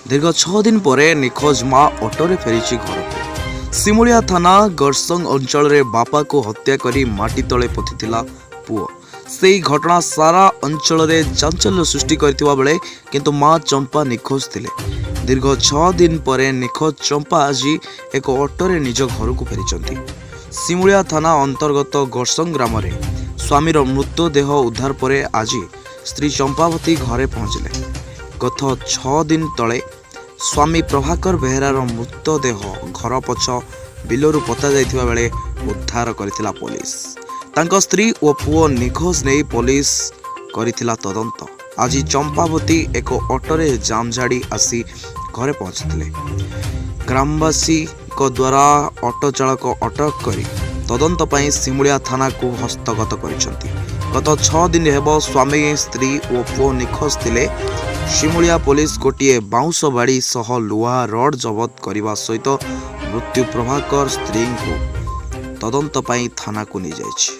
दीर्घ 6 दिन पर निखोज मां ऑटोरे फेरी घर को। सिमुलिया थाना गरसंग अंचल रे बापा को हत्या करी माटी तले पोथिथिला पुओ। से घटना सारा अंचल रे चांचल्य सृष्टि करथिबा बेले किंतु मां चंपा निखोज थिले। दीर्घ 6 दिन पर निखोज चंपा आज एक ऑटोरे निज घर को फेरी। सिमुलिया थाना अंतर्गत गरसंग ग्राम रे स्वामीर मृतदेह उद्धार पर आज स्त्री चंपावती घरे पहुंचले। गत 6 दिन तले स्वामी प्रभाकर बेहेरार मृतदेह घर पछ बिलरू पता जाइथिबा बेले उद्धार करथिला पुलिस। तांको स्त्री और पुओ निखोज नहीं पुलिस करथिला तदंत। आज चंपावती एक ऑटोरे जाम झाड़ी आसी घरे पहुंचथिले। ग्रामवासी को द्वारा ऑटो चालक अटक करी तदंत पई सिमुलिया थाना को हस्तगत करिसंती। गत 6 दिन हेबो स्वामी स्त्री और पुओ निखोज थिले। सिमुलिया पुलिस गोटे बाउंस बाड़ी सह लुहा रड जबत करने सहित मृत्यु प्रभाकर स्त्री को तदंत पई थाना को नहीं जाइछि।